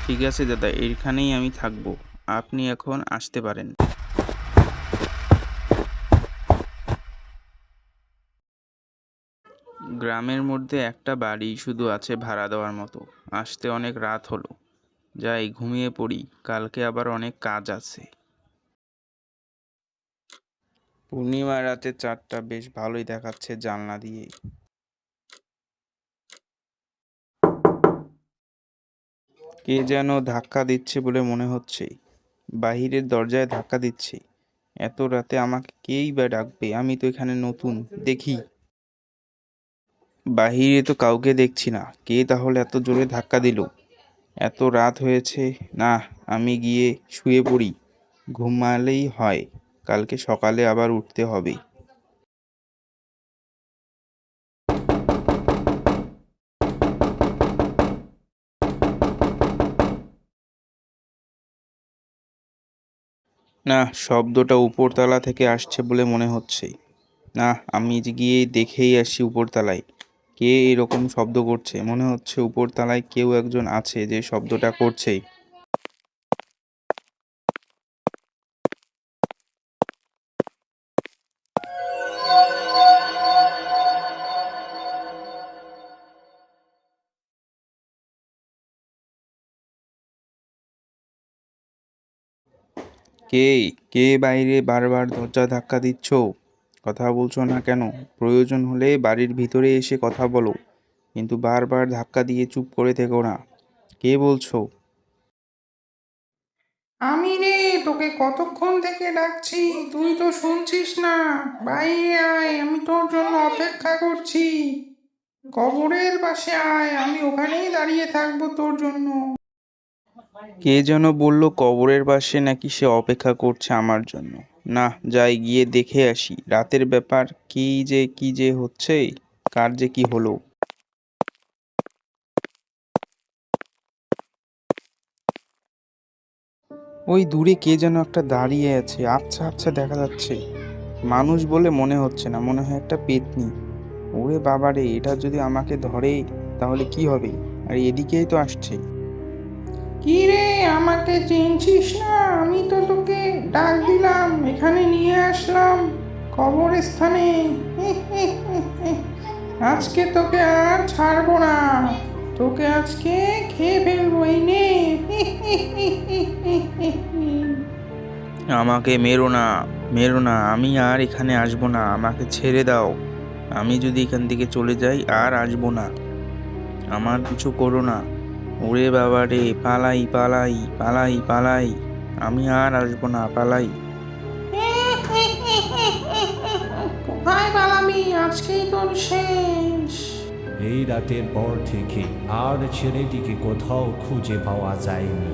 ঠিক আছে দাদা, এইখানেই আমি থাকবো। আপনি এখন আসতে পারেন। গ্রামের মধ্যে একটা বাড়ি শুধু আছে ভাড়া দেওয়ার মতো। আসতে অনেক রাত হলো। যাই ঘুমিয়ে পড়ি, কালকে আবার অনেক কাজ আছে। পূর্ণিমা রাতে চাঁদটা বেশ ভালোই দেখাচ্ছে জানলা দিয়ে। কে যেন ধাক্কা দিচ্ছে বলে মনে হচ্ছে। বাহিরের দরজায় ধাক্কা দিচ্ছে। এত রাতে আমাকে কেই বা ডাকবে? আমি তো এখানে নতুন। দেখি। বাহিরে তো কাউকে দেখছি না, কে তাহলে এত জোরে ধাক্কা দিল? এত রাত হয়েছে। না, আমি গিয়ে শুয়ে পড়ি। ঘুমালেই হয়, কালকে সকালে আবার উঠতে হবে। না, শব্দটা উপরতলা থেকে আসছে বলে মনে হচ্ছে। না, আমি যে গিয়ে দেখেই আসি উপরতলায়। কে এরকম শব্দ করছে? মনে হচ্ছে উপরতলায় কেউ একজন আছে যে শব্দটা করছে। কে? কে বাইরে বারবার দরজা ধাক্কা দিচ্ছ? কথা বলছো না কেন? প্রয়োজন হলে বাড়ির ভিতরে এসে কথা বলো, কিন্তু বারবার ধাক্কা দিয়ে চুপ করে থেকো না। কে বলছো? আমি রে, তোকে কতক্ষণ থেকে ডাকছি, তুই তো শুনছিস না। বাইরে আয়, আমি তোর জন্য অপেক্ষা করছি। কবরের পাশে আয়, আমি ওখানেই দাঁড়িয়ে থাকবো তোর জন্য। কে যেন বললো কবরের পাশে নাকি সে অপেক্ষা করছে আমার জন্য। না, যাই গিয়ে দেখে আসি রাতের ব্যাপার। কি যে হচ্ছে, কার যে কি হলো। ওই দূরে কে যেন একটা দাঁড়িয়ে আছে, আবছা আবছা দেখা যাচ্ছে। মানুষ বলে মনে হচ্ছে না, মনে হয় একটা পেতনি। ওরে বাবারে, এটা যদি আমাকে ধরে তাহলে কি হবে? আর এদিকেই তো আসছে। কি রে, আমাকে চিনছিস না? আমি তো তোকে ডাক দিলাম, এখানে নিয়ে আসলাম কবরস্থানে। আজকে তোকে আর ছাড়বো না, তোকে আজকে খেয়ে ফেলবো, এই নে। আমাকে মেরো না, মেরো না, আমি আর এখানে আসবো না, আমাকে ছেড়ে দাও। আমি যদি এখান থেকে চলে যাই আর আসবো না। আমার কিছু করো না। ওরে বাবা রে, পালাই পালাই পালাই পালাই। আমি আর আসবো না, পালাই। কোথায় পালাবি? আজকেই তোর শেষ। এই রাতের পর থেকে আর ছেলেটিকে কোথাও খুঁজে পাওয়া যায়নি।